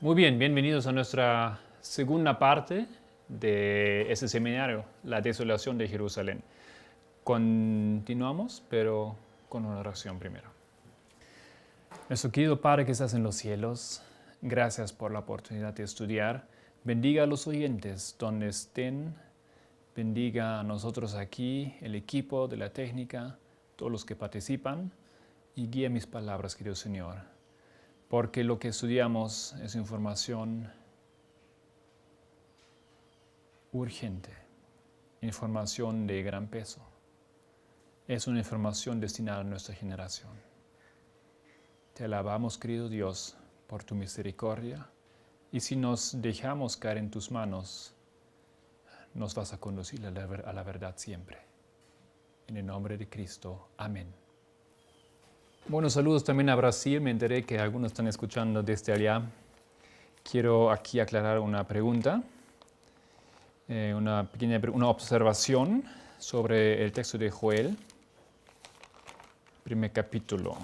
Muy bien, bienvenidos a nuestra segunda parte de ese seminario, La Desolación de Jerusalén. Continuamos, pero con una oración primero. Nuestro querido Padre que estás en los cielos, gracias por la oportunidad de estudiar. Bendiga a los oyentes donde estén. Bendiga a nosotros aquí, el equipo de la técnica, todos los que participan, y guía mis palabras, querido Señor, porque lo que estudiamos es información urgente, información de gran peso. Es una información destinada a nuestra generación. Te alabamos, querido Dios, por tu misericordia, y si nos dejamos caer en tus manos, nos vas a conducir a la verdad siempre. En el nombre de Cristo. Amén. Bueno, saludos también a Brasil. Me enteré que algunos están escuchando desde allá. Quiero aquí aclarar una pregunta, una observación sobre el texto de Joel, primer capítulo.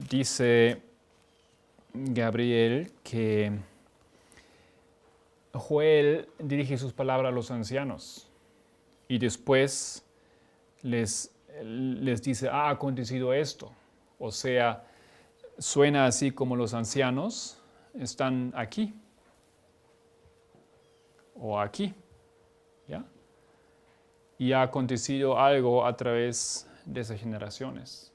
Dice Gabriel que Joel dirige sus palabras a los ancianos y después les dice, ha acontecido esto. O sea, suena así como los ancianos están aquí o aquí, ¿ya? Y ha acontecido algo a través de esas generaciones.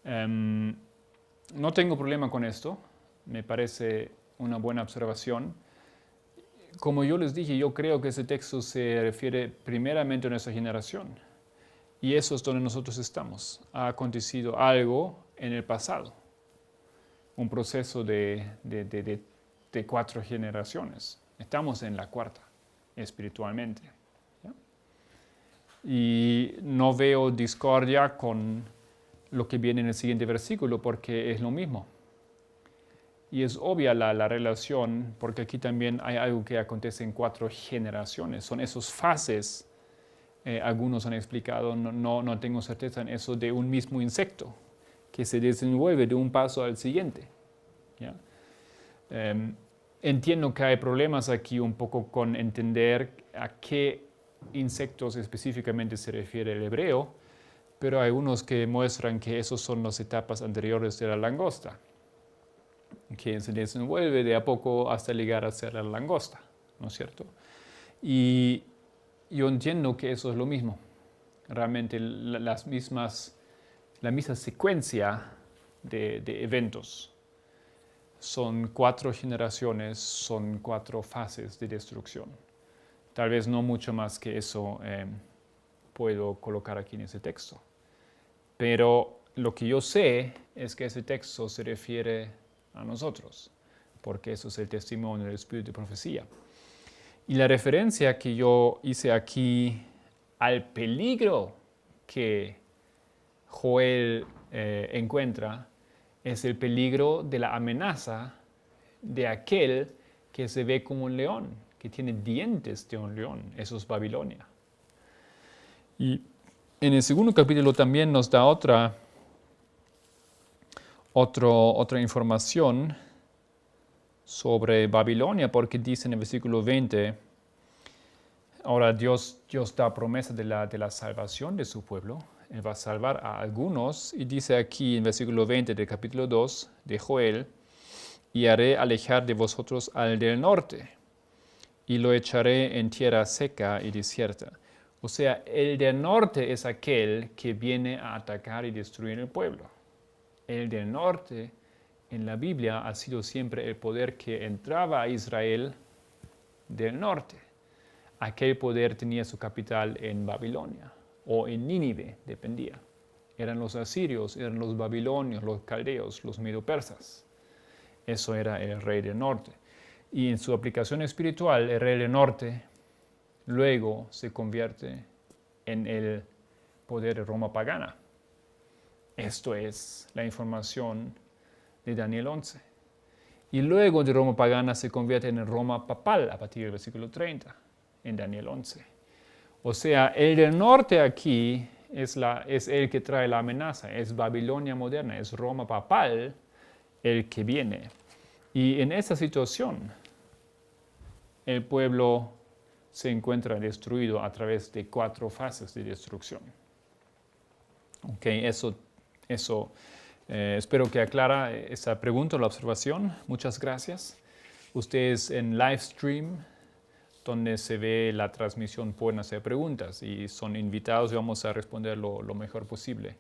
No tengo problema con esto, me parece una buena observación. Como yo les dije, yo creo que ese texto se refiere primeramente a nuestra generación. Y eso es donde nosotros estamos. Ha acontecido algo en el pasado. Un proceso de 4 generaciones. Estamos en la 4ª, espiritualmente. ¿Ya? Y no veo discordia con lo que viene en el siguiente versículo, porque es lo mismo. Y es obvia la relación, porque aquí también hay algo que acontece en 4 generaciones. Son esas fases, algunos han explicado, no tengo certeza en eso, de un mismo insecto que se desenvuelve de un paso al siguiente. ¿Ya? Entiendo que hay problemas aquí un poco con entender a qué insectos específicamente se refiere el hebreo, pero hay unos que muestran que esas son las etapas anteriores de la langosta, que se desenvuelve de a poco hasta llegar a ser la langosta, ¿no es cierto? Y yo entiendo que eso es lo mismo. Realmente la misma secuencia de eventos. Son 4 generaciones, son 4 fases de destrucción. Tal vez no mucho más que eso puedo colocar aquí en ese texto. Pero lo que yo sé es que ese texto se refiere a nosotros, porque eso es el testimonio del espíritu de profecía. Y la referencia que yo hice aquí al peligro que Joel encuentra es el peligro de la amenaza de aquel que se ve como un león, que tiene dientes de un león. Eso es Babilonia. Y en el segundo capítulo también nos da otra información sobre Babilonia, porque dice en el versículo 20, ahora Dios da promesa de la salvación de su pueblo. Él va a salvar a algunos, y dice aquí en versículo 20 del capítulo 2 de Joel, y haré alejar de vosotros al del norte, y lo echaré en tierra seca y desierta. O sea, el del norte es aquel que viene a atacar y destruir el pueblo. El del norte en la Biblia ha sido siempre el poder que entraba a Israel del norte. Aquel poder tenía su capital en Babilonia o en Nínive, dependía. Eran los asirios, eran los babilonios, los caldeos, los medo-persas. Eso era el rey del norte. Y en su aplicación espiritual, el rey del norte luego se convierte en el poder de Roma pagana. Esto es la información de Daniel 11. Y luego de Roma pagana se convierte en el Roma papal a partir del versículo 30 en Daniel 11. O sea, el del norte aquí es el que trae la amenaza, es Babilonia moderna, es Roma papal el que viene. Y en esa situación, el pueblo se encuentra destruido a través de 4 fases de destrucción. Eso espero que aclara esa pregunta o la observación. Muchas gracias. Ustedes en live stream, donde se ve la transmisión, pueden hacer preguntas y son invitados y vamos a responder lo mejor posible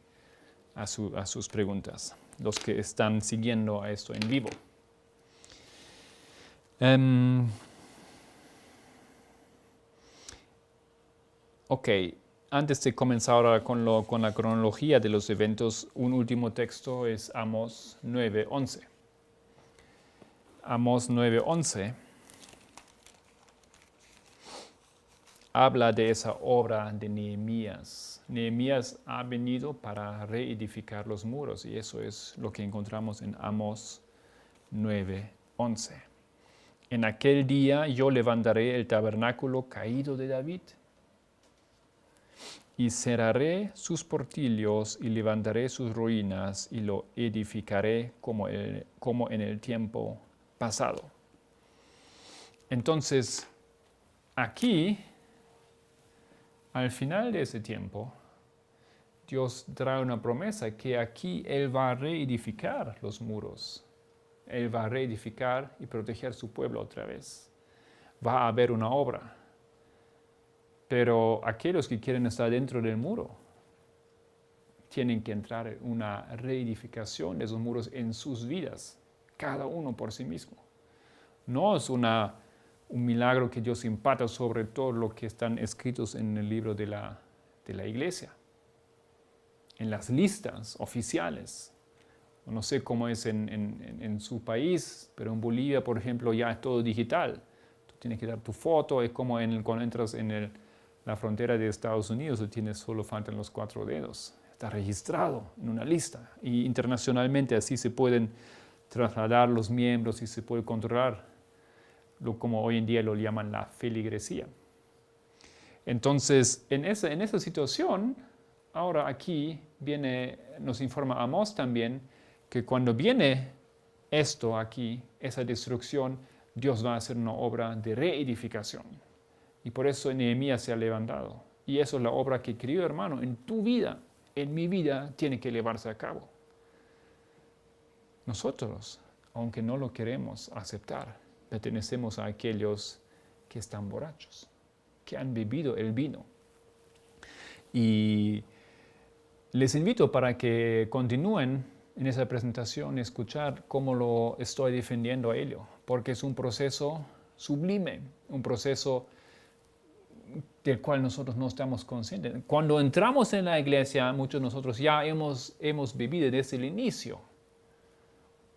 a sus preguntas, los que están siguiendo a esto en vivo. Antes de comenzar ahora con la cronología de los eventos, un último texto es Amós 9:11. Amós 9:11 habla de esa obra de Nehemías. Nehemías ha venido para reedificar los muros y eso es lo que encontramos en Amós 9:11. En aquel día yo levantaré el tabernáculo caído de David y cerraré sus portillos y levantaré sus ruinas y lo edificaré como en el tiempo pasado. Entonces, aquí, al final de ese tiempo, Dios trae una promesa que aquí Él va a reedificar los muros. Él va a reedificar y proteger su pueblo otra vez. Va a haber una obra. Pero aquellos que quieren estar dentro del muro tienen que entrar en una reedificación de esos muros en sus vidas, cada uno por sí mismo. No es un milagro que Dios imparte sobre todo lo que están escritos en el libro de la iglesia, en las listas oficiales. No sé cómo es en su país, pero en Bolivia, por ejemplo, ya es todo digital. Tú tienes que dar tu foto, es como cuando entras en la frontera de Estados Unidos, solo faltan los 4 dedos. Está registrado en una lista. Y internacionalmente así se pueden trasladar los miembros y se puede controlar como hoy en día lo llaman la feligresía. Entonces, en esa situación, ahora aquí nos informa Amós también que cuando viene esto aquí, esa destrucción, Dios va a hacer una obra de reedificación. Y por eso Nehemías se ha levantado. Y eso es la obra que, querido hermano, en tu vida, en mi vida, tiene que llevarse a cabo. Nosotros, aunque no lo queremos aceptar, pertenecemos a aquellos que están borrachos, que han bebido el vino. Y les invito para que continúen en esa presentación, escuchar cómo lo estoy defendiendo a ello, porque es un proceso sublime, un proceso del cual nosotros no estamos conscientes. Cuando entramos en la iglesia, muchos de nosotros ya hemos bebido desde el inicio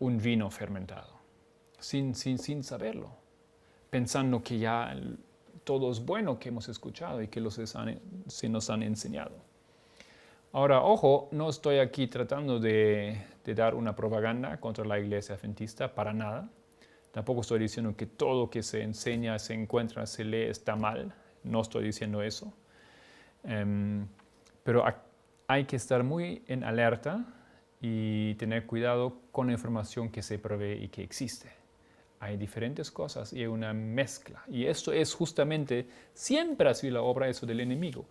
un vino fermentado, sin saberlo, pensando que ya todo es bueno que hemos escuchado y que se nos han enseñado. Ahora, ojo, no estoy aquí tratando de dar una propaganda contra la iglesia adventista, para nada. Tampoco estoy diciendo que todo que se enseña, se encuentra, se lee está mal. No estoy diciendo eso. Pero hay que estar muy en alerta y tener cuidado con la información que se provee y que existe. Hay diferentes cosas y hay una mezcla. Y esto es justamente, siempre ha sido la obra del enemigo.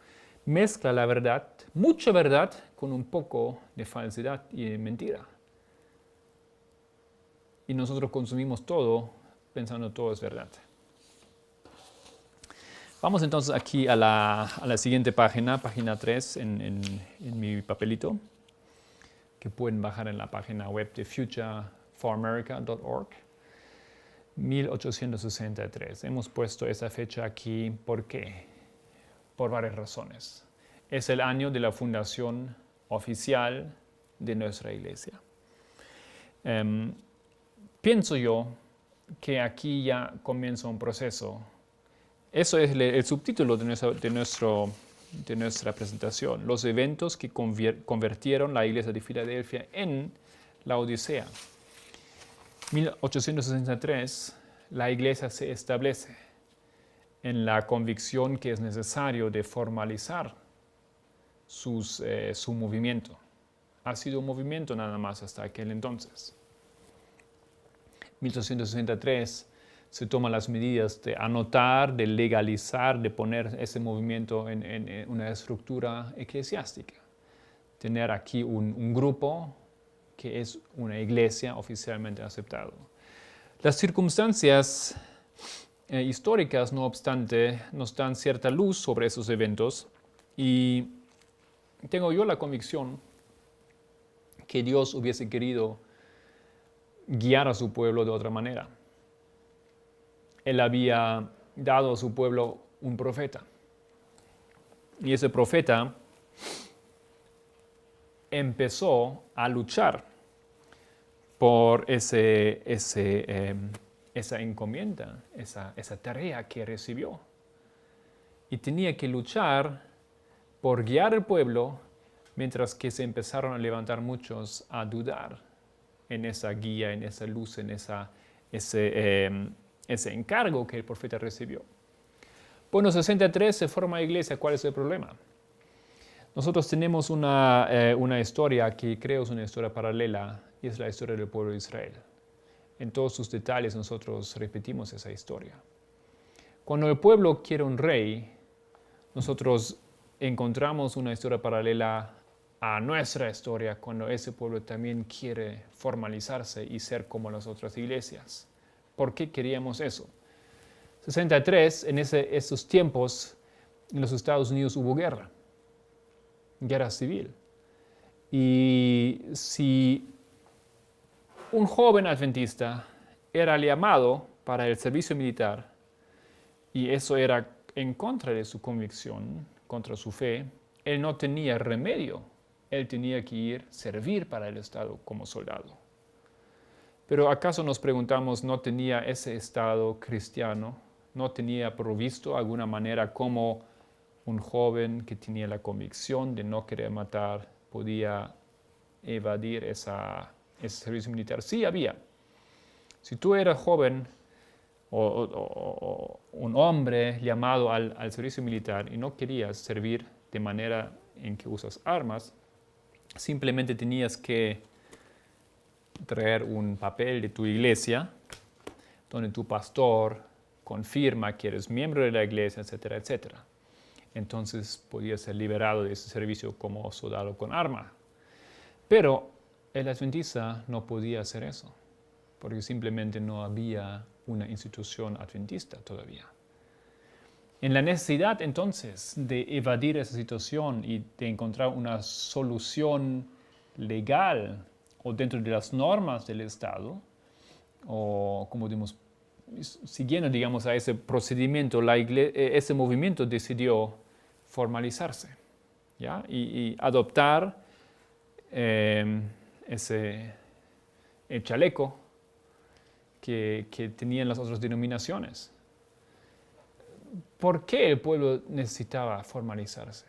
Mezcla la verdad, mucha verdad, con un poco de falsedad y de mentira. Y nosotros consumimos todo pensando todo es verdad. Vamos entonces aquí a la siguiente página 3 en mi papelito, que pueden bajar en la página web de futureforamerica.org. 1863. Hemos puesto esa fecha aquí, ¿por qué? Por varias razones. Es el año de la fundación oficial de nuestra iglesia. Pienso yo que aquí ya comienza un proceso. Eso es el subtítulo de nuestra presentación, los eventos que convirtieron la iglesia de Filadelfia en la Odisea. 1863, la iglesia se establece en la convicción que es necesario de formalizar su movimiento. Ha sido un movimiento nada más hasta aquel entonces. 1863 se toman las medidas de anotar, de legalizar, de poner ese movimiento en una estructura eclesiástica. Tener aquí un grupo que es una iglesia oficialmente aceptado. Las circunstancias históricas, no obstante, nos dan cierta luz sobre esos eventos y tengo yo la convicción que Dios hubiese querido guiar a su pueblo de otra manera. Él había dado a su pueblo un profeta. Y ese profeta empezó a luchar por esa encomienda, esa tarea que recibió. Y tenía que luchar por guiar al pueblo, mientras que se empezaron a levantar muchos a dudar en esa guía, en esa luz, en ese encargo que el profeta recibió. Bueno, en 63 se forma la iglesia. ¿Cuál es el problema? Nosotros tenemos una historia que creo es una historia paralela, y es la historia del pueblo de Israel. En todos sus detalles nosotros repetimos esa historia. Cuando el pueblo quiere un rey, nosotros encontramos una historia paralela a nuestra historia cuando ese pueblo también quiere formalizarse y ser como las otras iglesias. ¿Por qué queríamos eso? 63, en esos tiempos, en los Estados Unidos hubo guerra civil. Y si un joven adventista era llamado para el servicio militar, y eso era en contra de su convicción, contra su fe, él no tenía remedio. Él tenía que ir a servir para el Estado como soldado. Pero ¿acaso nos preguntamos, no tenía ese Estado cristiano, no tenía provisto de alguna manera cómo un joven que tenía la convicción de no querer matar podía evadir ese servicio militar? Sí, había. Si tú eras joven o un hombre llamado al servicio militar y no querías servir de manera en que usas armas, simplemente tenías que traer un papel de tu iglesia donde tu pastor confirma que eres miembro de la iglesia, etcétera, etcétera. Entonces podías ser liberado de ese servicio como soldado con arma. Pero el adventista no podía hacer eso, porque simplemente no había una institución adventista todavía. En la necesidad entonces de evadir esa situación y de encontrar una solución legal o dentro de las normas del Estado, o como digamos, siguiendo digamos a ese procedimiento, ese movimiento decidió formalizarse, ¿ya? Y adoptar el chaleco que tenían las otras denominaciones. ¿Por qué el pueblo necesitaba formalizarse?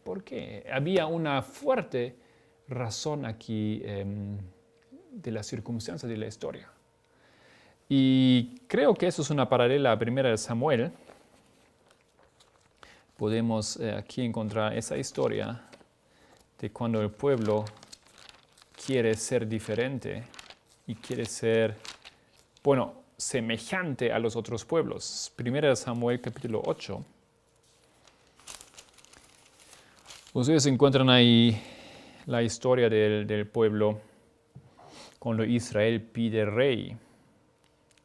¿Por qué? Había una fuerte razón aquí de las circunstancias de la historia. Y creo que eso es una paralela a 1 Samuel. Podemos aquí encontrar esa historia de cuando el pueblo quiere ser diferente y quiere ser, semejante a los otros pueblos. 1 Samuel capítulo 8. Ustedes encuentran ahí la historia del pueblo cuando Israel pide rey.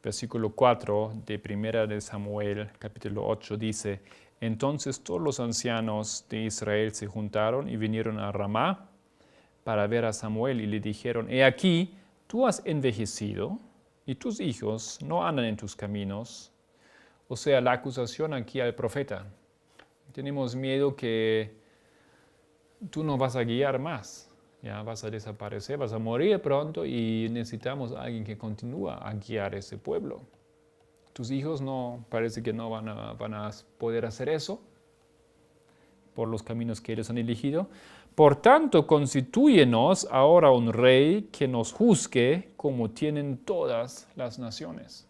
Versículo 4 de 1 Samuel capítulo 8 dice: Entonces todos los ancianos de Israel se juntaron y vinieron a Ramá para ver a Samuel y le dijeron: He aquí, tú has envejecido y tus hijos no andan en tus caminos. O sea, la acusación aquí al profeta. Tenemos miedo que tú no vas a guiar más. Ya vas a desaparecer, vas a morir pronto y necesitamos a alguien que continúe a guiar ese pueblo. Tus hijos parece que no van a poder hacer eso por los caminos que ellos han elegido. Por tanto, constitúyenos ahora un rey que nos juzgue como tienen todas las naciones.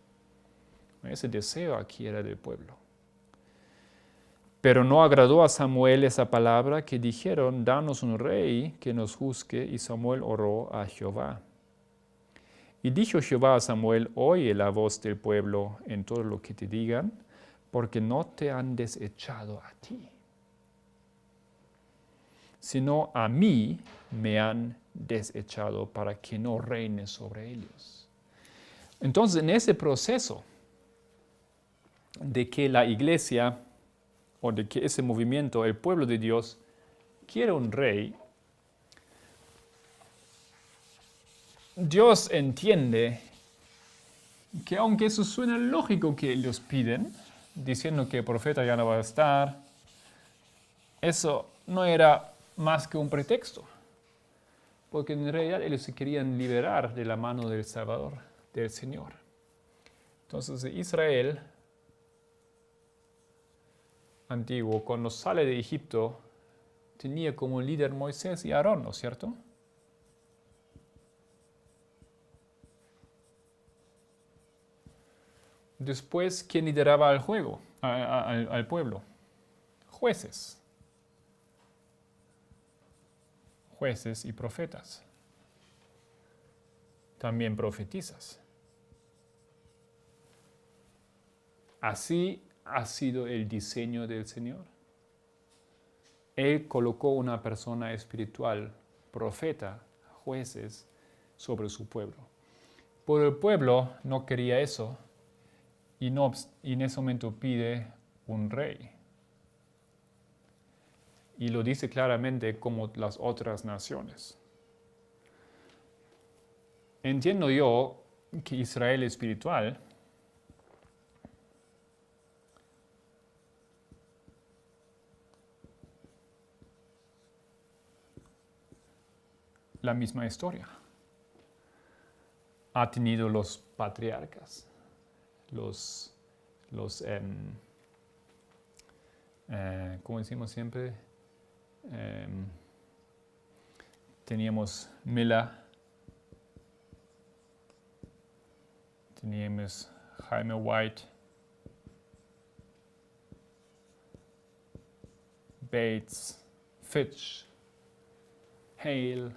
Ese deseo aquí era del pueblo. Pero no agradó a Samuel esa palabra que dijeron, danos un rey que nos juzgue, y Samuel oró a Jehová. Y dijo Jehová a Samuel, oye la voz del pueblo en todo lo que te digan, porque no te han desechado a ti, sino a mí me han desechado para que no reine sobre ellos. Entonces, en ese proceso de que la iglesia, o de que ese movimiento, el pueblo de Dios, quiere un rey, Dios entiende que aunque eso suena lógico que ellos piden, diciendo que el profeta ya no va a estar, eso no era más que un pretexto, porque en realidad ellos se querían liberar de la mano del Salvador, del Señor. Entonces Israel antiguo, cuando sale de Egipto, tenía como líder Moisés y Aarón, ¿no es cierto? Después, ¿quién lideraba al pueblo? Jueces. Jueces y profetas. También profetizas. Así ha sido el diseño del Señor. Él colocó una persona espiritual, profeta, jueces, sobre su pueblo. Pero el pueblo no quería eso y en ese momento pide un rey. Y lo dice claramente como las otras naciones. Entiendo yo que Israel espiritual la misma historia. Ha tenido los patriarcas, como decimos siempre, teníamos Mila, teníamos Jaime White, Bates, Fitch, Hale,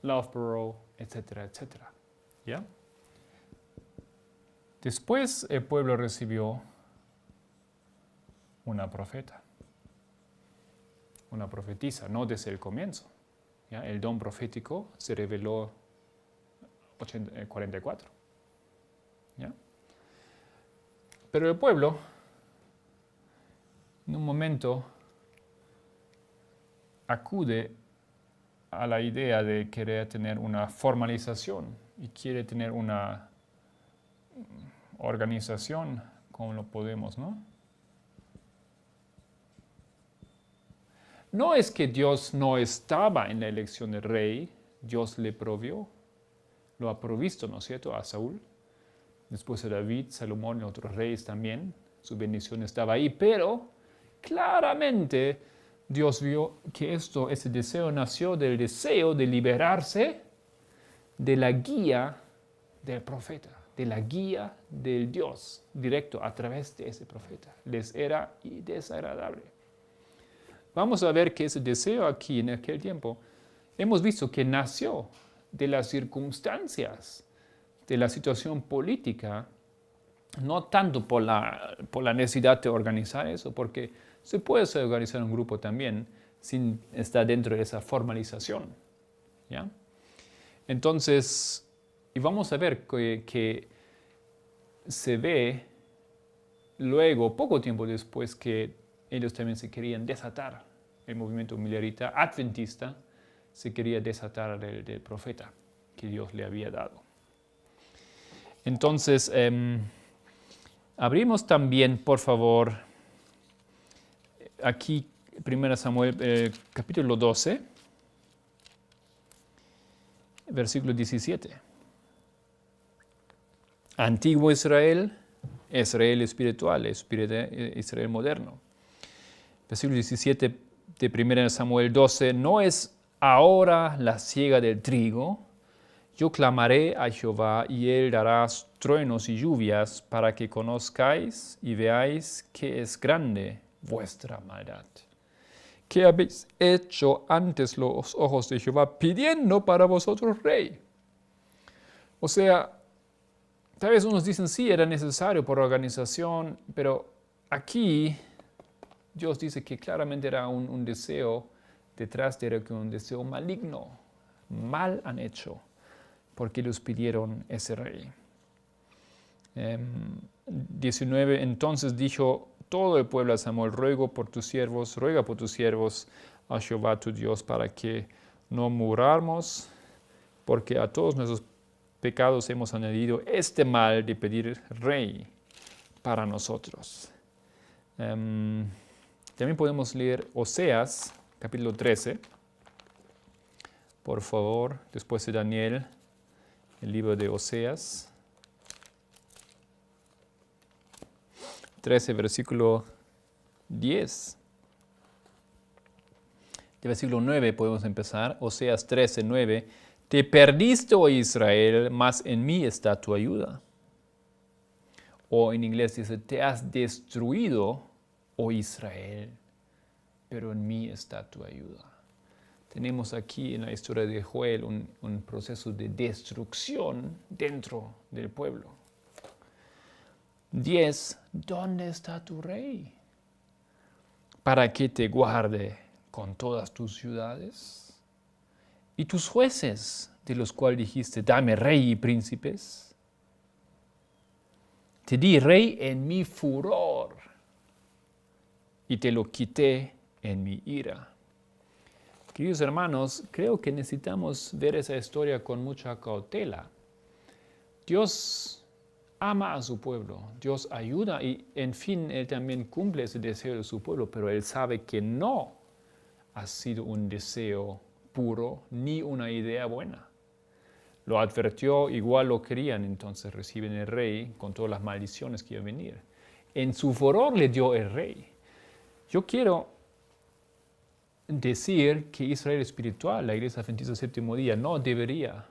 Loughborough, etcétera, etcétera. ¿Ya? Después el pueblo recibió una profeta, una profetisa, no desde el comienzo. ¿Ya? El don profético se reveló en 44. ¿Ya? Pero el pueblo, en un momento, acude a la idea de querer tener una formalización y quiere tener una organización como lo podemos, ¿no? No es que Dios no estaba en la elección del rey, Dios le provió, lo ha provisto, ¿no es cierto?, a Saúl, después a David, Salomón y otros reyes también, su bendición estaba ahí, pero claramente Dios vio que ese deseo nació del deseo de liberarse de la guía del profeta, de la guía del Dios directo a través de ese profeta. Les era desagradable. Vamos a ver que ese deseo aquí en aquel tiempo, hemos visto que nació de las circunstancias, de la situación política, no tanto por la necesidad de organizar eso, porque se puede organizar un grupo también sin estar dentro de esa formalización. ¿Ya? Entonces, y vamos a ver que se ve luego, poco tiempo después, que ellos también se querían desatar. El movimiento milerita adventista se quería desatar del profeta que Dios le había dado. Entonces, abrimos también, por favor, aquí 1 Samuel, capítulo 12, versículo 17. Antiguo Israel, Israel espiritual, Israel moderno. Versículo 17 de 1 Samuel 12, no es ahora la siega del trigo. Yo clamaré a Jehová y él dará truenos y lluvias para que conozcáis y veáis que es grande vuestra maldad, que habéis hecho antes los ojos de Jehová, pidiendo para vosotros rey. O sea, tal vez unos dicen, sí, era necesario por organización, pero aquí Dios dice que claramente era un deseo, detrás de un deseo maligno. Mal han hecho, porque los pidieron ese rey. 19, entonces dijo todo el pueblo a Samuel, ruega por tus siervos a Jehová tu Dios, para que no muramos, porque a todos nuestros pecados hemos añadido este mal de pedir rey para nosotros. También podemos leer Oseas, capítulo 13, por favor, después de Daniel, el libro de Oseas. 13, versículo 10. De versículo 9 podemos empezar. Oseas 13, 9. Te perdiste, oh Israel, mas en mí está tu ayuda. O en inglés dice, te has destruido, oh Israel, pero en mí está tu ayuda. Tenemos aquí en la historia de Joel un proceso de destrucción dentro del pueblo. 10. ¿Dónde está tu rey? Para que te guarde con todas tus ciudades. Y tus jueces, de los cuales dijiste, dame rey y príncipes. Te di rey en mi furor y te lo quité en mi ira. Queridos hermanos, creo que necesitamos ver esa historia con mucha cautela. Dios ama a su pueblo, Dios ayuda y en fin, Él también cumple ese deseo de su pueblo, pero Él sabe que no ha sido un deseo puro ni una idea buena. Lo advirtió, igual lo querían, entonces reciben el rey con todas las maldiciones que iban a venir. En su furor le dio el rey. Yo quiero decir que Israel espiritual, la Iglesia Adventista del Séptimo Día, no debería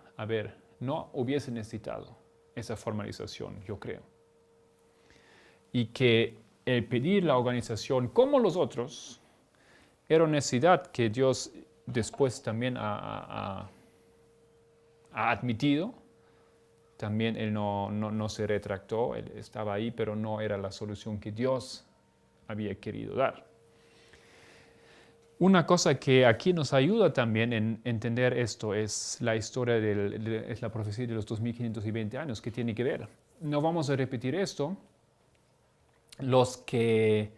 no hubiese necesitado esa formalización, yo creo. Y que el pedir la organización, como los otros, era una necesidad que Dios después también ha admitido. También Él no se retractó, Él estaba ahí, pero no era la solución que Dios había querido dar. Una cosa que aquí nos ayuda también en entender esto es la historia, es la profecía de los 2520 años que tiene que ver. No vamos a repetir esto. Los que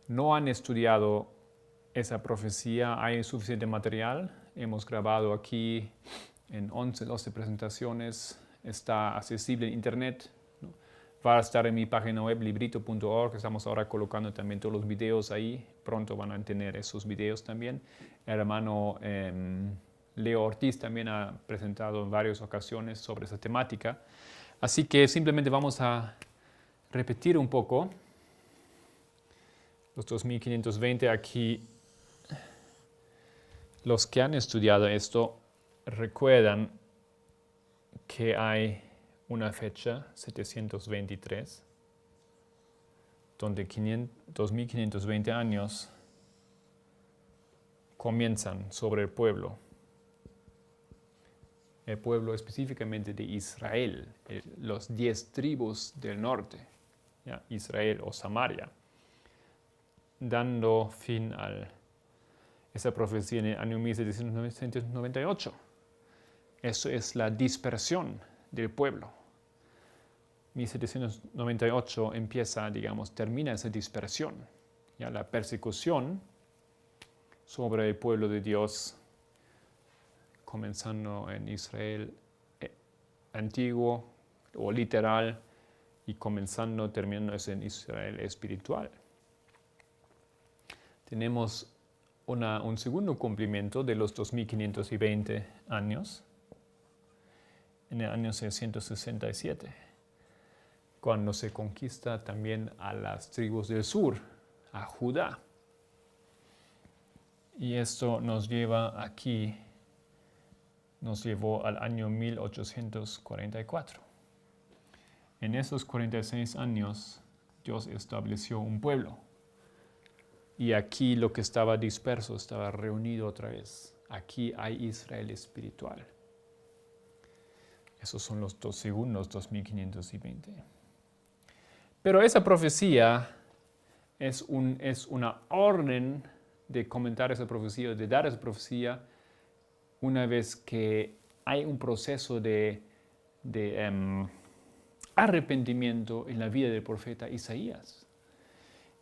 no han estudiado esa profecía, hay suficiente material. Hemos grabado aquí en 11, 12 presentaciones. Está accesible en internet. Va a estar en mi página web, librito.org. Estamos ahora colocando también todos los videos ahí. Pronto van a tener esos videos también. El hermano Leo Ortiz también ha presentado en varias ocasiones sobre esa temática. Así que simplemente vamos a repetir un poco. Los 2520 aquí. Los que han estudiado esto recuerdan que hay una fecha, 723, donde 2520 años comienzan sobre el pueblo específicamente de Israel, los 10 tribus del norte, ¿ya? Israel o Samaria, dando fin a esa profecía en el año 1798. Eso es la dispersión del pueblo. 1798 termina esa dispersión, ya la persecución sobre el pueblo de Dios, comenzando en Israel antiguo o literal y terminando en Israel espiritual. Tenemos un segundo cumplimiento de los 2520 años en el año 667. Cuando se conquista también a las tribus del sur, a Judá. Y esto nos llevó al año 1844. En esos 46 años, Dios estableció un pueblo. y aquí lo que estaba disperso estaba reunido otra vez. Aquí hay Israel espiritual. Esos son los dos segundos, 2520. Pero esa profecía es una orden de comentar esa profecía, de dar esa profecía, una vez que hay un proceso de arrepentimiento en la vida del profeta Isaías.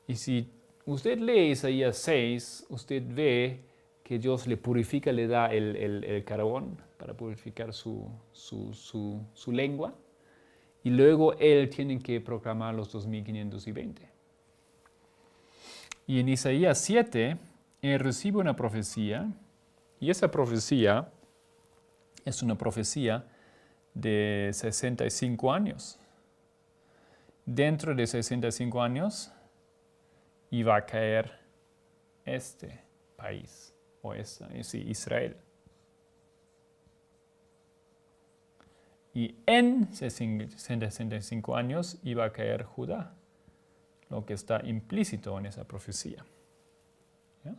Y si usted lee Isaías 6, usted ve que Dios le purifica, le da el carbón para purificar su lengua, y luego él tiene que proclamar los 2520. Y en Isaías 7, él recibe una profecía, y esa profecía es una profecía de 65 años. Dentro de 65 años iba a caer este país, o Israel. Y en 65 años iba a caer Judá, lo que está implícito en esa profecía. ¿Ya?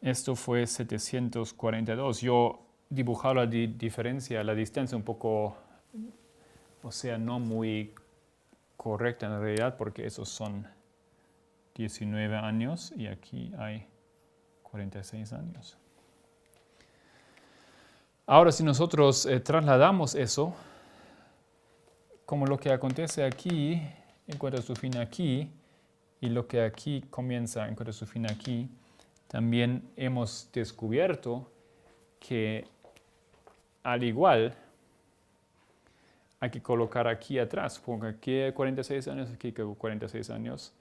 Esto fue 742. Yo dibujaba la diferencia, la distancia un poco, no muy correcta en realidad, porque esos son 19 años y aquí hay 46 años. Ahora, si nosotros trasladamos eso, como lo que acontece aquí encuentra su fin aquí, y lo que aquí comienza encuentra su fin aquí, también hemos descubierto que al igual hay que colocar aquí atrás, porque aquí hay 46 años, aquí hay 46 años,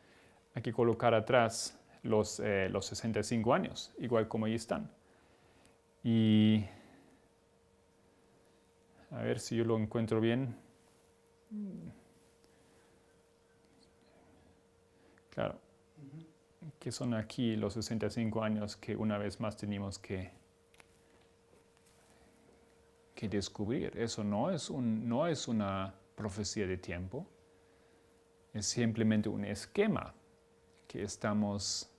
hay que colocar atrás los 65 años, igual como ahí están. Y a ver si yo lo encuentro bien. Claro, que son aquí los 65 años que una vez más tenemos que descubrir. Eso no es una profecía de tiempo, es simplemente un esquema que estamos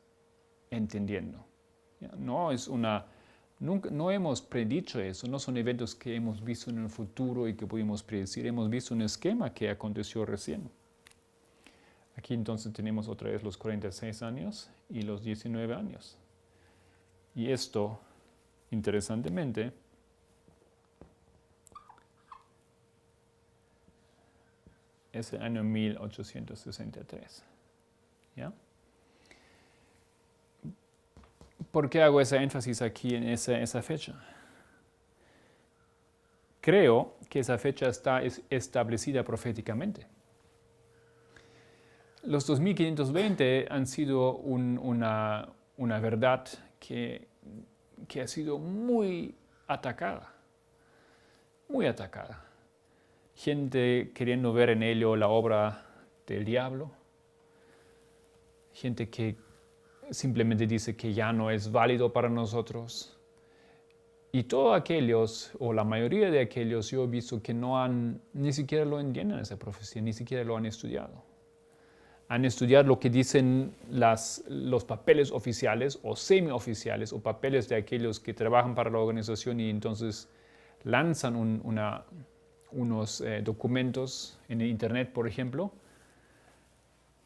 entendiendo. No hemos predicho eso, no son eventos que hemos visto en el futuro y que pudimos predecir, hemos visto un esquema que aconteció recién. Aquí entonces tenemos otra vez los 46 años y los 19 años. Y esto, interesantemente, es el año 1863. ¿Ya? ¿Por qué hago ese énfasis aquí en esa fecha? Creo que esa fecha está establecida proféticamente. Los 2520 han sido una verdad que ha sido muy atacada. Muy atacada. Gente queriendo ver en ello la obra del diablo. Gente que simplemente dice que ya no es válido para nosotros. Y todos aquellos, o la mayoría de aquellos, yo he visto que ni siquiera lo entienden esa profecía, ni siquiera lo han estudiado. Han estudiado lo que dicen los papeles oficiales o semioficiales o papeles de aquellos que trabajan para la organización y entonces lanzan unos documentos en el internet, por ejemplo.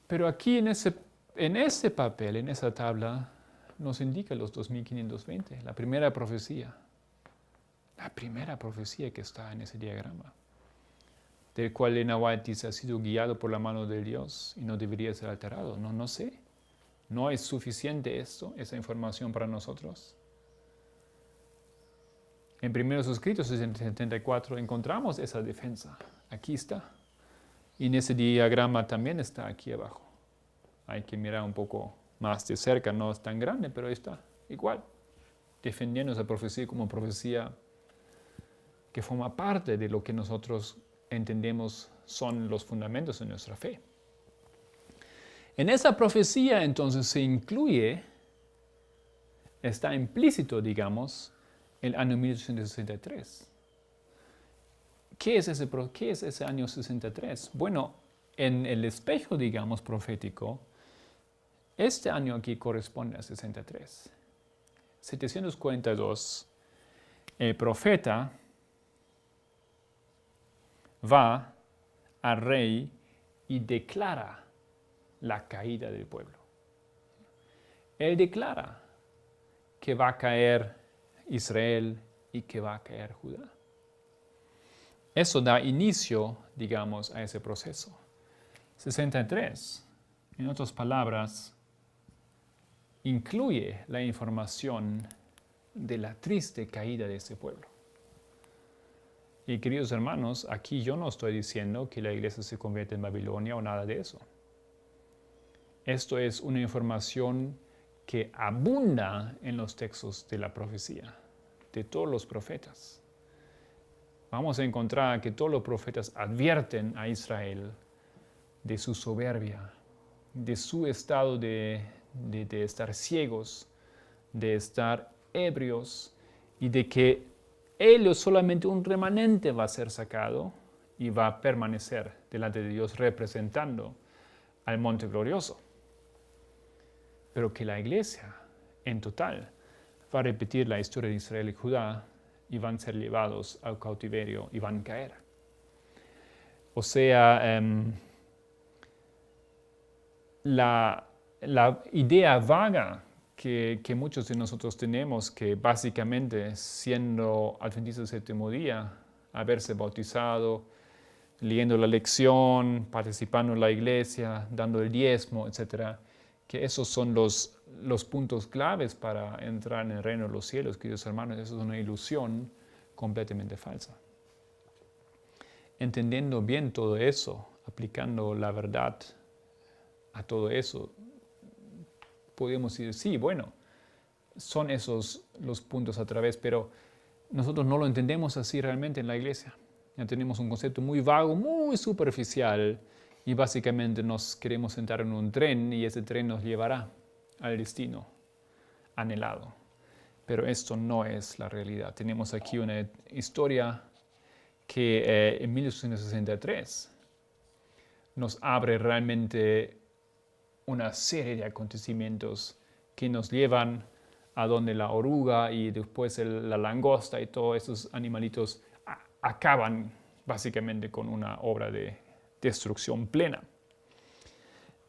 Pero aquí en ese papel, en esa tabla, nos indica los 2520, la primera profecía. La primera profecía que está en ese diagrama, del cual Elena White dice ha sido guiado por la mano de Dios y no debería ser alterado. No sé. ¿No es suficiente esa información para nosotros? En Primeros Escritos 74 encontramos esa defensa. Aquí está. Y en ese diagrama también está aquí abajo. Hay que mirar un poco más de cerca, no es tan grande, pero ahí está. Igual, defendiendo esa profecía como profecía que forma parte de lo que nosotros entendemos son los fundamentos de nuestra fe. En esa profecía entonces se incluye, está implícito, digamos, el año 1863. ¿Qué es ese año 63? Bueno, en el espejo, digamos, profético, Este año aquí corresponde a 63. 742, el profeta va al rey y declara la caída del pueblo. Él declara que va a caer Israel y que va a caer Judá. Eso da inicio, digamos, a ese proceso. 63, en otras palabras, incluye la información de la triste caída de ese pueblo. Y queridos hermanos, aquí yo no estoy diciendo que la iglesia se convierte en Babilonia o nada de eso. Esto es una información que abunda en los textos de la profecía, de todos los profetas. Vamos a encontrar que todos los profetas advierten a Israel de su soberbia, de su estado de estar ciegos, de estar ebrios y de que ellos solamente un remanente va a ser sacado y va a permanecer delante de Dios representando al monte glorioso. Pero que la iglesia en total va a repetir la historia de Israel y Judá y van a ser llevados al cautiverio y van a caer. O sea, la idea vaga que muchos de nosotros tenemos, que básicamente siendo adventistas del séptimo día, haberse bautizado, leyendo la lección, participando en la iglesia, dando el diezmo, etc., que esos son los puntos claves para entrar en el reino de los cielos, queridos hermanos. Eso es una ilusión completamente falsa. Entendiendo bien todo eso, aplicando la verdad a todo eso, podemos decir, sí, bueno, son esos los puntos a través, pero nosotros no lo entendemos así realmente en la iglesia. Ya tenemos un concepto muy vago, muy superficial, y básicamente nos queremos sentar en un tren y ese tren nos llevará al destino anhelado. Pero esto no es la realidad. Tenemos aquí una historia que en 1863 nos abre realmente una serie de acontecimientos que nos llevan a donde la oruga y después la langosta y todos esos animalitos acaban básicamente con una obra de destrucción plena.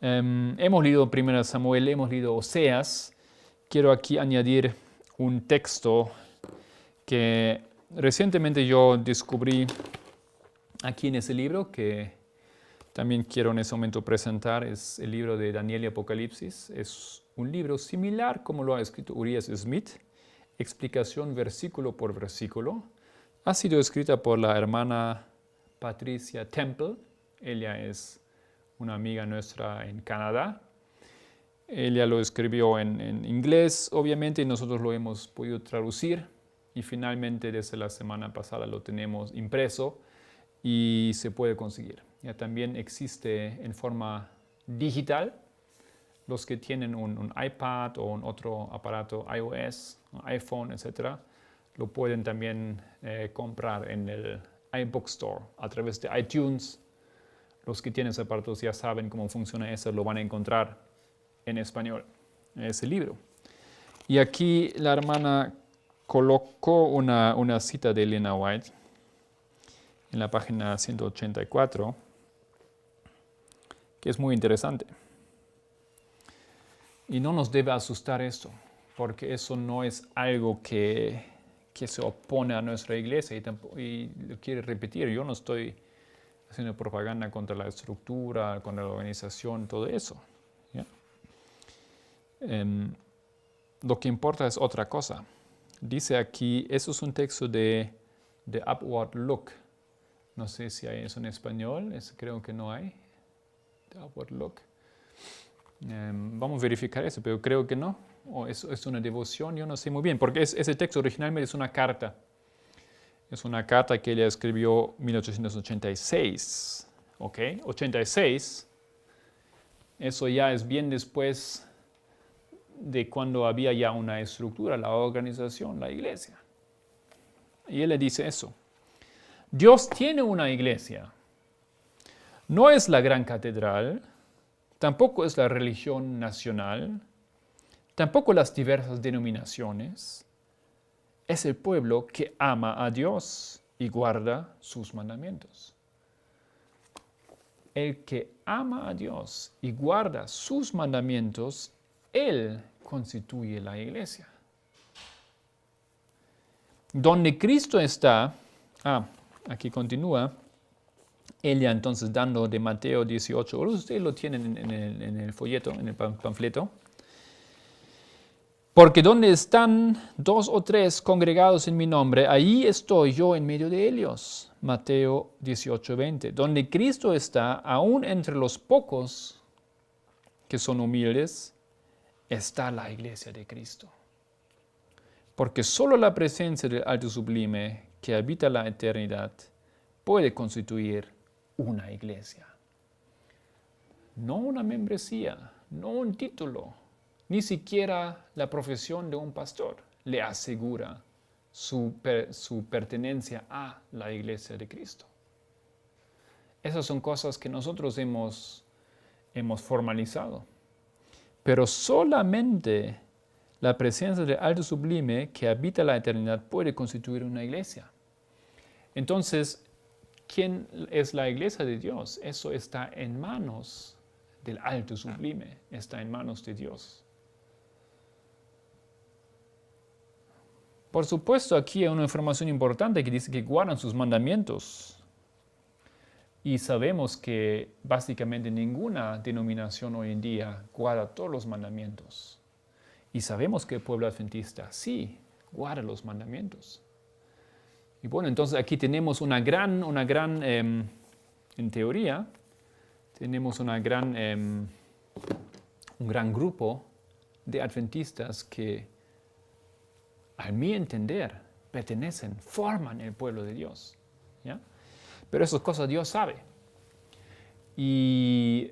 Hemos leído 1 Samuel, hemos leído Oseas. Quiero aquí añadir un texto que recientemente yo descubrí aquí en ese libro, que también quiero en ese momento presentar. Es el libro de Daniel y Apocalipsis. Es un libro similar como lo ha escrito Urias Smith, explicación versículo por versículo. Ha sido escrita por la hermana Patricia Temple. Ella es una amiga nuestra en Canadá. Ella lo escribió en inglés, obviamente, y nosotros lo hemos podido traducir. Y finalmente, desde la semana pasada, lo tenemos impreso y se puede conseguir. Ya también existe en forma digital. Los que tienen un iPad o un otro aparato iOS, un iPhone, etc., lo pueden también comprar en el iBookstore a través de iTunes. Los que tienen aparatos ya saben cómo funciona eso, lo van a encontrar en español, en ese libro. Y aquí la hermana colocó una cita de Elena White en la página 184, que es muy interesante. Y no nos debe asustar esto, porque eso no es algo que se opone a nuestra iglesia y lo quiere repetir. Yo no estoy haciendo propaganda contra la estructura, contra la organización, todo eso. ¿Ya? Lo que importa es otra cosa. Dice aquí, eso es un texto de Upward Look. No sé si hay eso en español, creo que no hay. The Upward Look. Vamos a verificar eso, pero creo que no. O es una devoción, yo no sé muy bien, porque ese texto originalmente es una carta. Es una carta que ella escribió en 1886. ¿Ok? 86. Eso ya es bien después de cuando había ya una estructura, la organización, la iglesia. Y él le dice eso. Dios tiene una iglesia. No es la gran catedral, tampoco es la religión nacional, tampoco las diversas denominaciones. Es el pueblo que ama a Dios y guarda sus mandamientos. El que ama a Dios y guarda sus mandamientos, Él constituye la iglesia. Donde Cristo está, aquí continúa, ella entonces dando de Mateo 18, ustedes lo tienen en el folleto, en el panfleto. Porque donde están 2 o 3 congregados en mi nombre, ahí estoy yo en medio de ellos. Mateo 18, 20. Donde Cristo está, aún entre los pocos que son humildes, está la iglesia de Cristo. Porque solo la presencia del Alto Sublime, que habita la eternidad, puede constituir una iglesia. No una membresía, no un título, ni siquiera la profesión de un pastor le asegura su pertenencia a la iglesia de Cristo. Esas son cosas que nosotros hemos formalizado. Pero solamente la presencia del Alto Sublime que habita la eternidad puede constituir una iglesia. Entonces, ¿quién es la iglesia de Dios? Eso está en manos del Alto Sublime, está en manos de Dios. Por supuesto, aquí hay una información importante que dice que guardan sus mandamientos. Y sabemos que básicamente ninguna denominación hoy en día guarda todos los mandamientos. Y sabemos que el pueblo adventista sí guarda los mandamientos. Y bueno, entonces aquí tenemos en teoría, tenemos un gran grupo de adventistas que, a mi entender, forman el pueblo de Dios. ¿Ya? Pero esas cosas Dios sabe. Y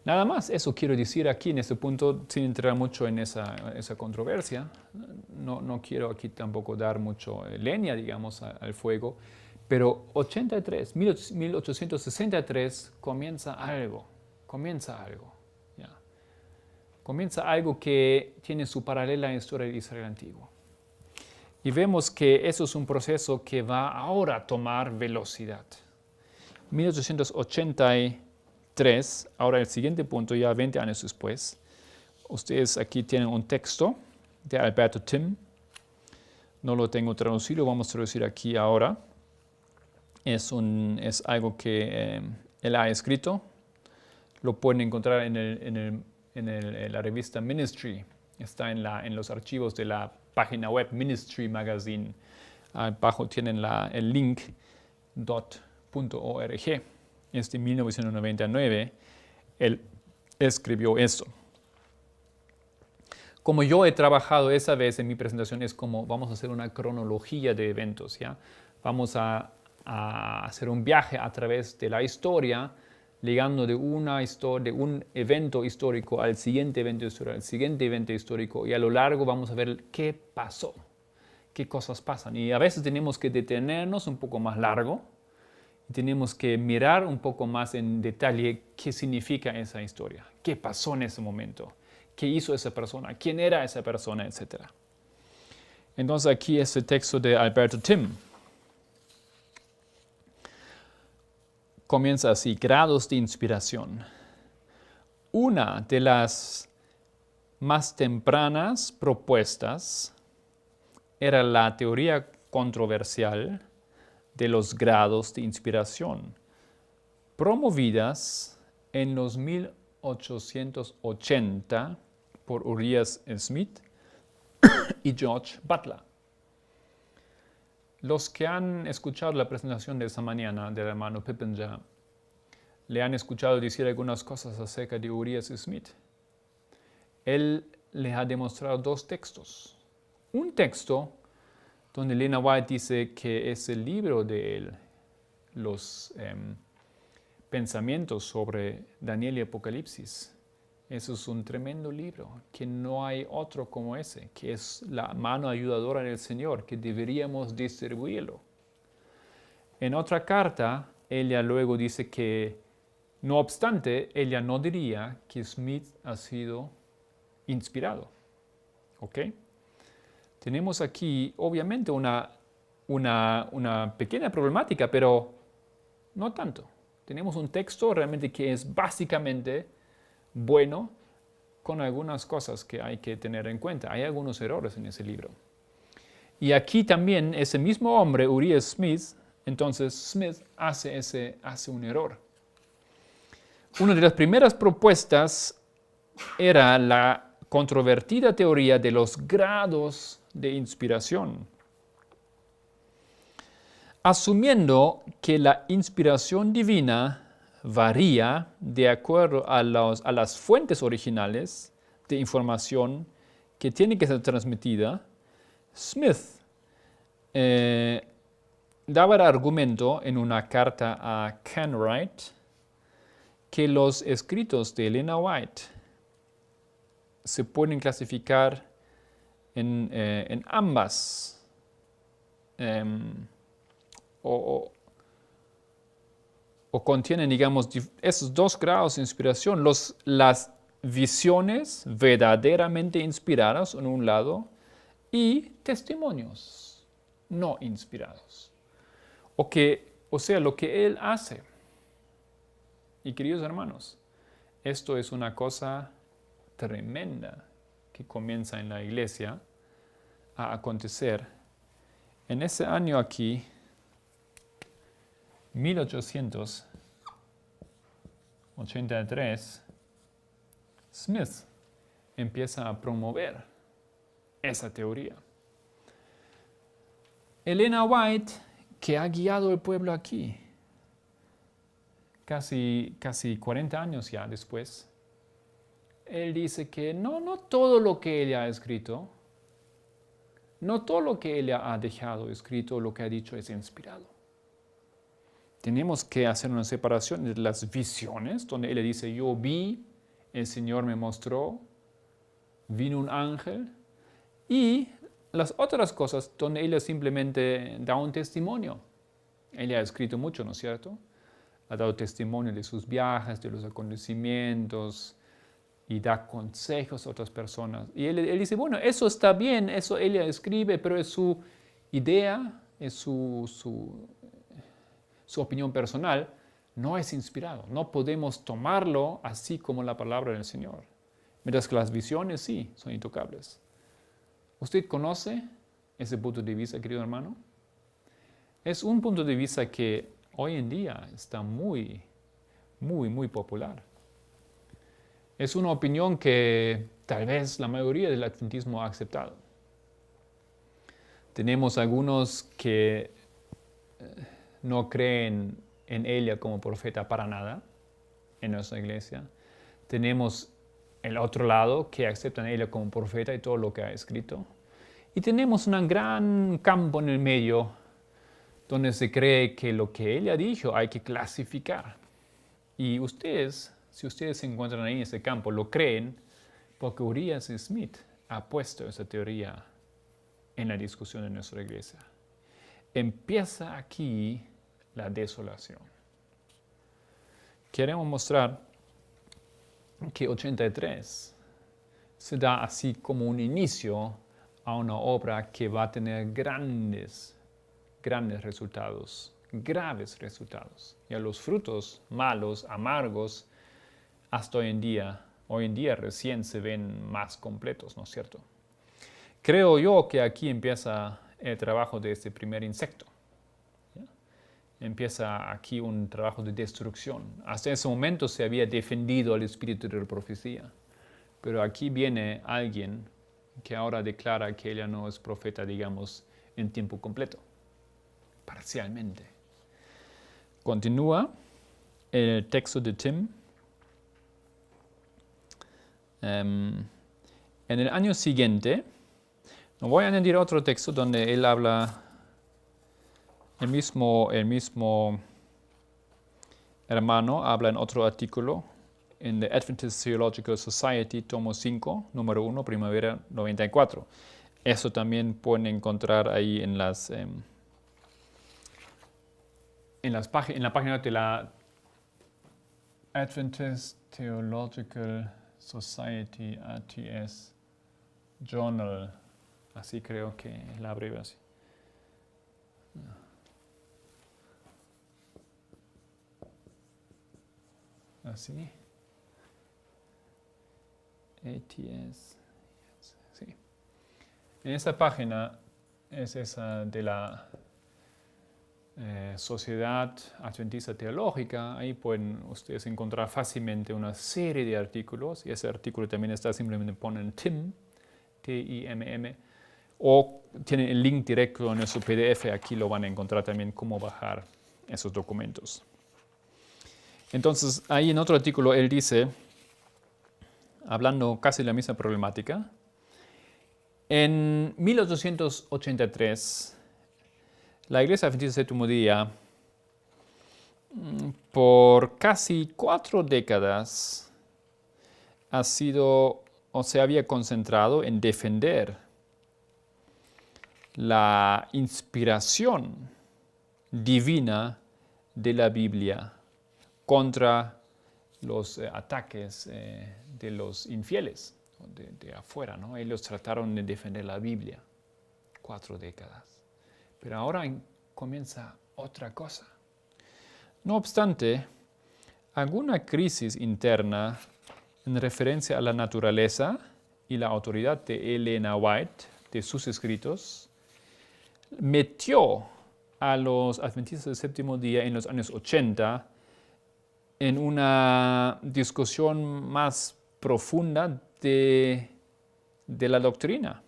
nada más, eso quiero decir aquí en este punto, sin entrar mucho en esa controversia. No quiero aquí tampoco dar mucho leña, digamos, al fuego. Pero 1863 comienza algo. ¿Ya? Comienza algo que tiene su paralela en la historia de Israel antiguo. Y vemos que eso es un proceso que va ahora a tomar velocidad. 1883, ahora el siguiente punto, ya 20 años después, ustedes aquí tienen un texto de Alberto Tim. No lo tengo traducido, vamos a traducir aquí ahora. Es algo que él ha escrito. Lo pueden encontrar en la revista Ministry. Está en los archivos de la página web Ministry Magazine. Abajo tienen el link .org. Es de 1999. Él escribió esto. Como yo he trabajado esa vez en mi presentación, es como vamos a hacer una cronología de eventos. ¿Ya? Vamos a hacer un viaje a través de la historia, ligando de un evento histórico al siguiente evento histórico, y a lo largo vamos a ver qué pasó, qué cosas pasan. Y a veces tenemos que detenernos un poco más largo, y tenemos que mirar un poco más en detalle qué significa esa historia, qué pasó en ese momento, qué hizo esa persona, quién era esa persona, etc. Entonces aquí es el texto de Alberto Tim. Comienza así, grados de inspiración. Una de las más tempranas propuestas era la teoría controversial de los grados de inspiración, promovidas en los 1880 por Uriah Smith y George Butler. Los que han escuchado la presentación de esta mañana del hermano Pippenger le han escuchado decir algunas cosas acerca de Uriah Smith. Él les ha demostrado 2 textos. Un texto donde Lena White dice que es el libro de él, los pensamientos sobre Daniel y Apocalipsis. Eso es un tremendo libro, que no hay otro como ese, que es la mano ayudadora del Señor, que deberíamos distribuirlo. En otra carta, ella luego dice que, no obstante, ella no diría que Smith ha sido inspirado. ¿Ok? Tenemos aquí, obviamente, una pequeña problemática, pero no tanto. Tenemos un texto realmente que es básicamente bueno, con algunas cosas que hay que tener en cuenta. Hay algunos errores en ese libro. Y aquí también ese mismo hombre, Uriah Smith, entonces Smith hace un error. Una de las primeras propuestas era la controvertida teoría de los grados de inspiración. Asumiendo que la inspiración divina varía de acuerdo a las fuentes originales de información que tiene que ser transmitida, Smith daba el argumento en una carta a Kenwright que los escritos de Elena White se pueden clasificar en ambas o contienen, digamos, esos dos grados de inspiración, las visiones verdaderamente inspiradas en un lado y testimonios no inspirados. O sea, lo que él hace. Y queridos hermanos, esto es una cosa tremenda que comienza en la iglesia a acontecer. En ese año aquí, 1883, Smith empieza a promover esa teoría. Elena White, que ha guiado al pueblo aquí, casi 40 años ya después, él dice que no todo lo que ella ha escrito, no todo lo que ella ha dejado escrito, lo que ha dicho es inspirado. Tenemos que hacer una separación de las visiones, donde él dice, yo vi, el Señor me mostró, vino un ángel, y las otras cosas donde ella simplemente da un testimonio. Ella ha escrito mucho, ¿no es cierto? Ha dado testimonio de sus viajes, de los acontecimientos, y da consejos a otras personas. Y él dice, bueno, eso está bien, eso ella escribe, pero es su idea, es su opinión personal, no es inspirado. No podemos tomarlo así como la palabra del Señor. Mientras que las visiones sí son intocables. ¿Usted conoce ese punto de vista, querido hermano? Es un punto de vista que hoy en día está muy popular. Es una opinión que tal vez la mayoría del adventismo ha aceptado. Tenemos algunos que no creen en ella como profeta para nada en nuestra iglesia. Tenemos el otro lado que aceptan a ella como profeta y todo lo que ha escrito. Y tenemos un gran campo en el medio donde se cree que lo que ella dijo hay que clasificar. Y ustedes, si ustedes se encuentran ahí en ese campo, lo creen porque Uriah Smith ha puesto esa teoría en la discusión de nuestra iglesia. Empieza aquí la desolación. Queremos mostrar que 83 se da así como un inicio a una obra que va a tener grandes resultados, graves resultados. Y a los frutos malos, amargos, hasta hoy en día recién se ven más completos, ¿no es cierto? Creo yo que aquí empieza el trabajo de este primer insecto. ¿Ya? Empieza aquí un trabajo de destrucción. Hasta ese momento se había defendido al espíritu de la profecía. Pero aquí viene alguien que ahora declara que ella no es profeta, digamos, en tiempo completo, parcialmente. Continúa el texto de Tim. En el año siguiente, no voy a añadir otro texto donde él habla, el mismo hermano habla en otro artículo, en The Adventist Theological Society, tomo 5, número 1, primavera 94. Eso también pueden encontrar ahí en las en la página de la Adventist Theological Society, ATS Journal, así creo que la abreviación. Así. ATS. Sí. En esa página es esa de la Sociedad Adventista Teológica. Ahí pueden ustedes encontrar fácilmente una serie de artículos. Y ese artículo también está, simplemente ponen TIMM, T-I-M-M. O tienen el link directo en nuestro PDF. Aquí lo van a encontrar también cómo bajar esos documentos. Entonces, ahí en otro artículo él dice, hablando casi de la misma problemática, en 1883, la Iglesia Adventista del Séptimo Día, por casi 4 décadas, ha sido o se había concentrado en defender la inspiración divina de la Biblia contra los ataques de los infieles de afuera, ¿no? Ellos trataron de defender la Biblia 4 décadas. Pero ahora comienza otra cosa. No obstante, alguna crisis interna en referencia a la naturaleza y la autoridad de Elena White, de sus escritos, metió a los adventistas del séptimo día en los años 80 en una discusión más profunda de la doctrina.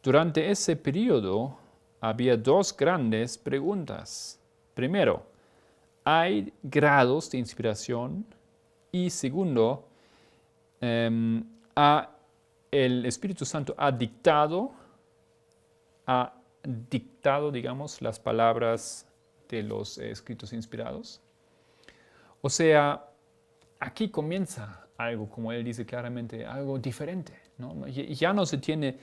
Durante ese periodo había 2 grandes preguntas. Primero, ¿hay grados de inspiración? Y segundo, el Espíritu Santo ha dictado, digamos, las palabras de los escritos inspirados. O sea, aquí comienza algo, como él dice claramente, algo diferente, ¿no? Ya no se tiene,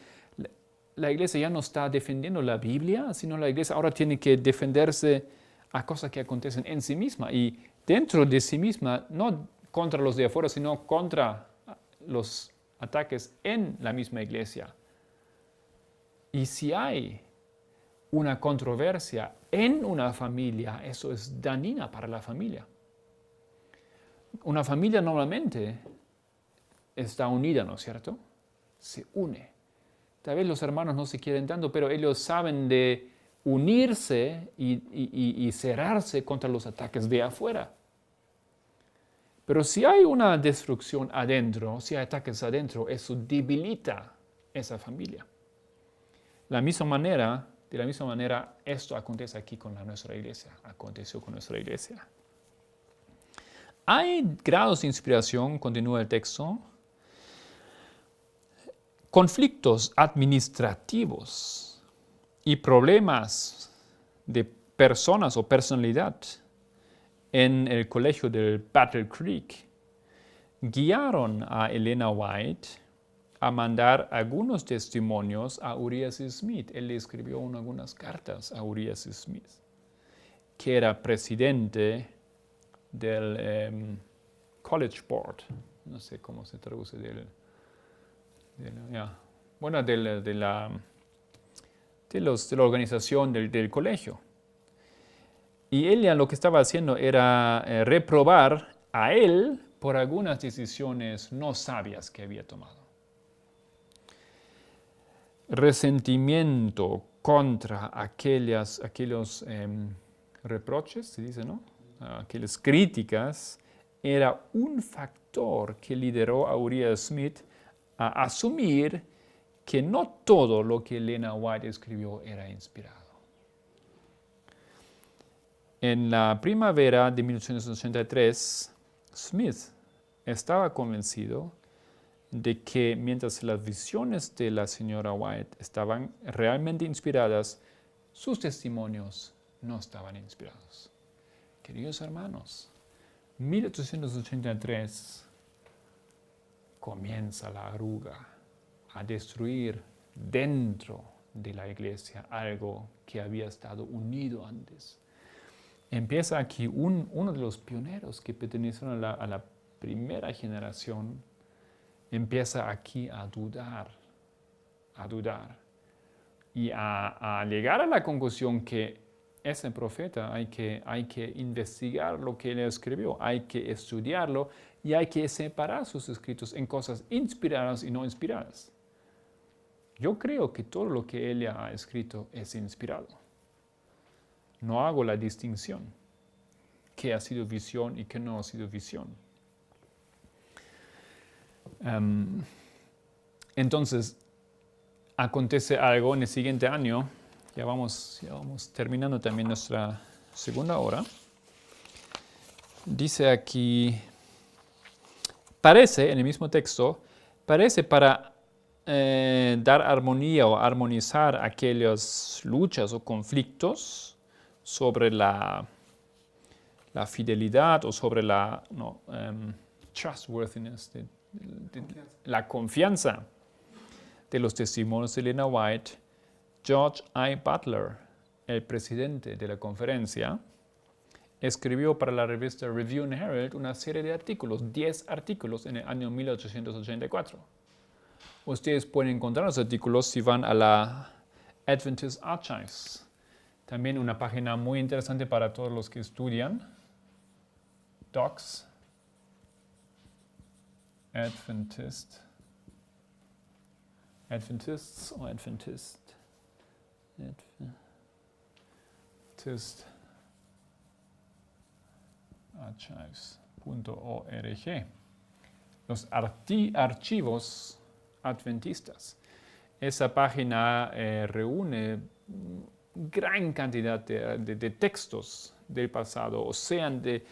la iglesia ya no está defendiendo la Biblia, sino la iglesia ahora tiene que defenderse a cosas que acontecen en sí misma y dentro de sí misma, no contra los de afuera, sino contra los ataques en la misma iglesia. Y si hay una controversia en una familia, eso es dañina para la familia. Una familia normalmente está unida, ¿no es cierto? Se une. Tal vez los hermanos no se quieren tanto, pero ellos saben de unirse y cerrarse contra los ataques de afuera. Pero si hay una destrucción adentro, si hay ataques adentro, eso debilita esa familia. De la misma manera, esto acontece aquí con nuestra iglesia, aconteció con nuestra iglesia. Hay grados de inspiración, continúa el texto, conflictos administrativos y problemas de personas o personalidad en el colegio del Battle Creek guiaron a Elena White a mandar algunos testimonios a Urias Smith. Él le escribió algunas cartas a Urias Smith, que era presidente del College Board, no sé cómo se traduce de la organización del colegio. Y ella lo que estaba haciendo era reprobar a él por algunas decisiones no sabias que había tomado. Resentimiento contra aquellos reproches, se dice, ¿no? Aquellas críticas, era un factor que lideró a Uriah Smith a asumir que no todo lo que Elena White escribió era inspirado. En la primavera de 1883, Smith estaba convencido de que mientras las visiones de la señora White estaban realmente inspiradas, sus testimonios no estaban inspirados. Queridos hermanos, 1883 comienza la arruga a destruir dentro de la iglesia algo que había estado unido antes. empieza aquí uno de los pioneros que pertenecieron a la primera generación, empieza aquí a dudar y a llegar a la conclusión que ese profeta hay que investigar lo que él escribió, hay que estudiarlo y hay que separar sus escritos en cosas inspiradas y no inspiradas. Yo creo que todo lo que él ha escrito es inspirado. No hago la distinción, qué ha sido visión y qué no ha sido visión. Entonces, acontece algo en el siguiente año, ya vamos terminando también nuestra segunda hora. Dice aquí, parece, en el mismo texto, parece para dar armonía o armonizar aquellas luchas o conflictos sobre la fidelidad o sobre la trustworthiness, la confianza de los testimonios de Elena White. George I. Butler, el presidente de la conferencia, escribió para la revista Review and Herald una serie de artículos, 10 artículos en el año 1884. Ustedes pueden encontrar los artículos si van a la Adventist Archives. También una página muy interesante para todos los que estudian. Docs. Adventists o Adventist archives.org. Los archivos adventistas. Esa página reúne gran cantidad de textos del pasado, o sean de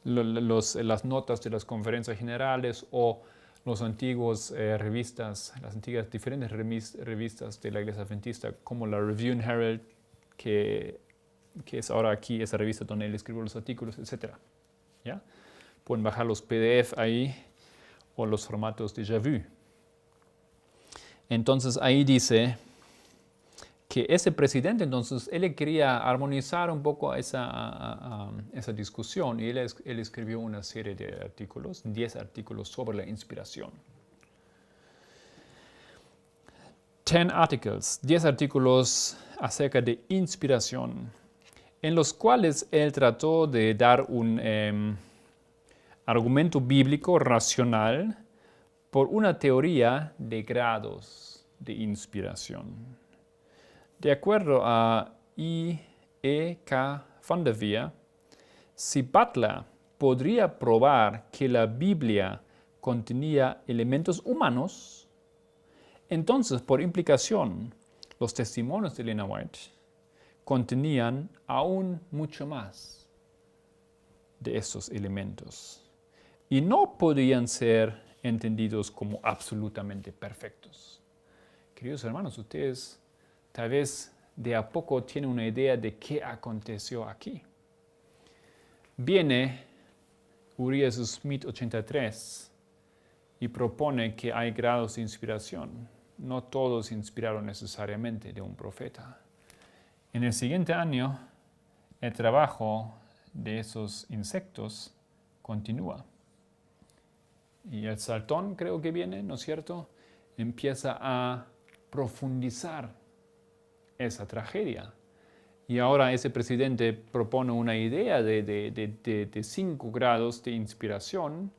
las notas de las conferencias generales o los antiguos revistas, las antiguas diferentes revistas de la Iglesia Adventista, como la Review and Herald, que es ahora aquí esa revista donde él escribió los artículos, etc. ¿Ya? Pueden bajar los PDF ahí o los formatos de déjà vu. Entonces ahí dice que ese presidente, entonces, él quería armonizar un poco esa discusión y él escribió una serie de artículos, 10 artículos sobre la inspiración. 10 artículos acerca de inspiración, en los cuales él trató de dar un argumento bíblico racional por una teoría de grados de inspiración. De acuerdo a I.E.K. van der Veer, si Butler podría probar que la Biblia contenía elementos humanos, entonces, por implicación, los testimonios de Elena White contenían aún mucho más de esos elementos y no podían ser entendidos como absolutamente perfectos. Queridos hermanos, ustedes tal vez de a poco tienen una idea de qué aconteció aquí. Viene Uriah Smith 83 y propone que hay grados de inspiración. No todos inspiraron necesariamente de un profeta. En el siguiente año, el trabajo de esos insectos continúa. Y el Saltón, creo que viene, ¿no es cierto?, empieza a profundizar esa tragedia. Y ahora ese presidente propone una idea de 5 grados de inspiración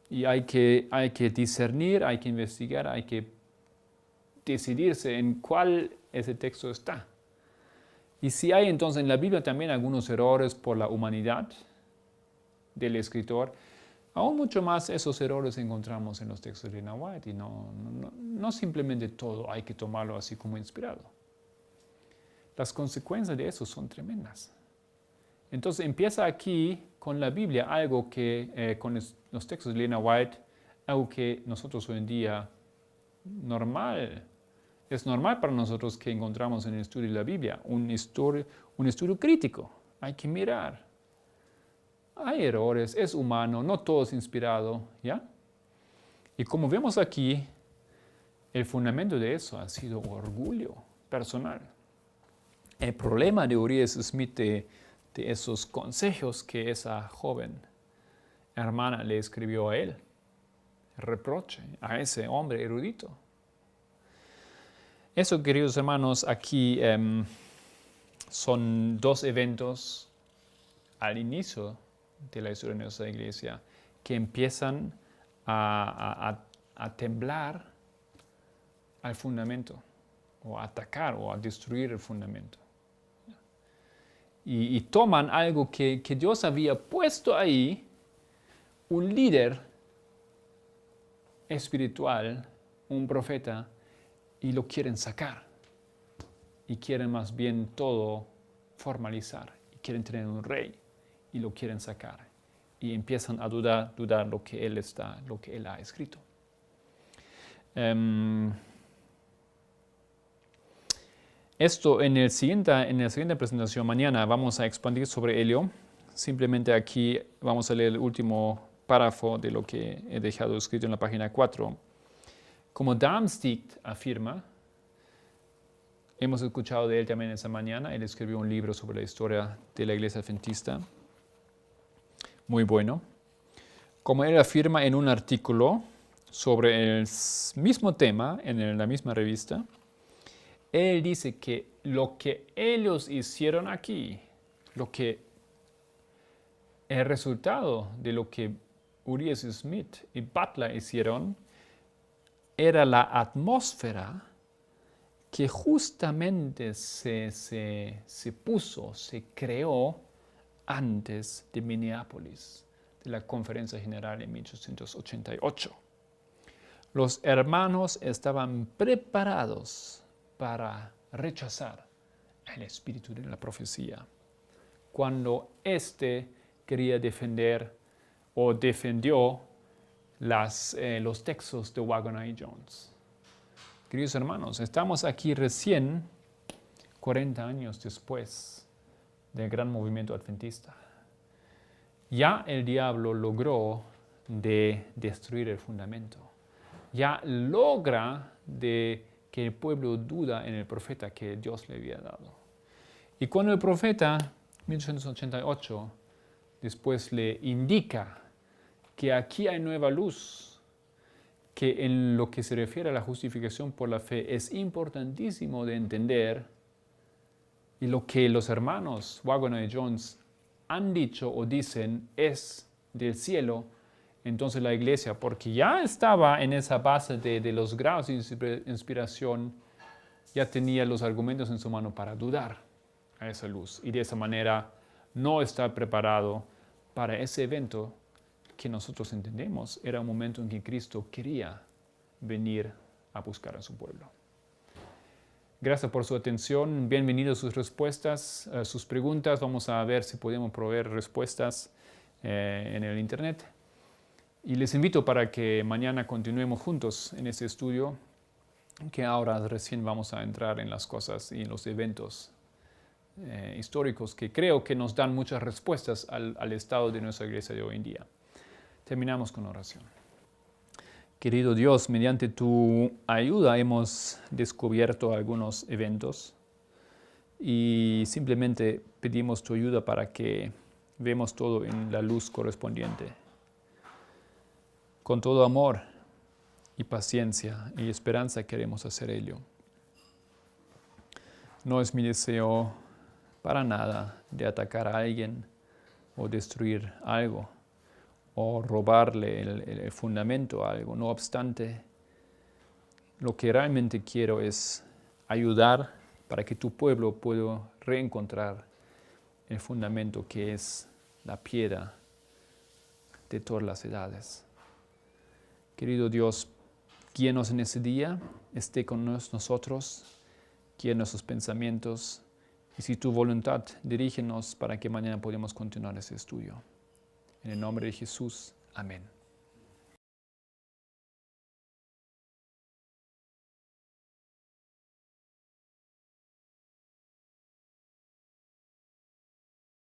y hay que discernir, hay que investigar, hay que decidirse en cuál ese texto está. Y si hay entonces en la Biblia también algunos errores por la humanidad del escritor, aún mucho más esos errores encontramos en los textos de Elena White y no simplemente todo hay que tomarlo así como inspirado. Las consecuencias de eso son tremendas. Entonces empieza aquí con la Biblia algo que, con los textos de Elena White, algo que nosotros hoy en día es normal para nosotros que encontramos en el estudio de la Biblia, un estudio crítico. Hay que mirar. Hay errores, es humano, no todo es inspirado, ¿ya? Y como vemos aquí, el fundamento de eso ha sido orgullo personal. El problema de Uriah Smith de de esos consejos que esa joven hermana le escribió a él. Reproche a ese hombre erudito. Eso, queridos hermanos, aquí son dos eventos al inicio de la historia de nuestra iglesia que empiezan a temblar al fundamento, o a atacar o a destruir el fundamento. Y toman algo que Dios había puesto ahí, un líder espiritual, un profeta, y lo quieren sacar. Y quieren más bien todo formalizar. Y quieren tener un rey y lo quieren sacar. Y empiezan a dudar lo que él ha escrito. Esto en la siguiente presentación mañana vamos a expandir sobre ello. Simplemente aquí vamos a leer el último párrafo de lo que he dejado escrito en la página 4. Como Darmstadt afirma, hemos escuchado de él también esa mañana. Él escribió un libro sobre la historia de la Iglesia Adventista. Muy bueno. Como él afirma en un artículo sobre el mismo tema en la misma revista, él dice que lo que ellos hicieron aquí, el resultado de lo que Urias Smith y Butler hicieron, era la atmósfera que justamente se creó antes de Minneapolis, de la Conferencia General en 1888. Los hermanos estaban preparados para rechazar el espíritu de la profecía cuando éste quería defender o defendió los textos de Waggoner y Jones. Queridos hermanos, estamos aquí recién 40 años después del gran movimiento adventista. Ya el diablo logró de destruir el fundamento. Ya logra que el pueblo duda en el profeta que Dios le había dado. Y cuando el profeta, 1888, después le indica que aquí hay nueva luz, que en lo que se refiere a la justificación por la fe es importantísimo de entender, y lo que los hermanos Waggoner y Jones han dicho o dicen es del cielo, entonces la iglesia, porque ya estaba en esa base de los grados de inspiración, ya tenía los argumentos en su mano para dudar a esa luz y de esa manera no estar preparado para ese evento que nosotros entendemos era un momento en que Cristo quería venir a buscar a su pueblo. Gracias por su atención. Bienvenidos sus respuestas, sus preguntas. Vamos a ver si podemos proveer respuestas en el internet. Y les invito para que mañana continuemos juntos en este estudio, que ahora recién vamos a entrar en las cosas y en los eventos históricos que creo que nos dan muchas respuestas al estado de nuestra iglesia de hoy en día. Terminamos con oración. Querido Dios, mediante tu ayuda hemos descubierto algunos eventos y simplemente pedimos tu ayuda para que veamos todo en la luz correspondiente. Con todo amor y paciencia y esperanza queremos hacer ello. No es mi deseo para nada de atacar a alguien o destruir algo o robarle el fundamento a algo. No obstante, lo que realmente quiero es ayudar para que tu pueblo pueda reencontrar el fundamento que es la piedra de todas las edades. Querido Dios, guíanos en ese día, esté con nosotros, guía nuestros pensamientos y si tu voluntad, dirígenos para que mañana podamos continuar ese estudio. En el nombre de Jesús, amén.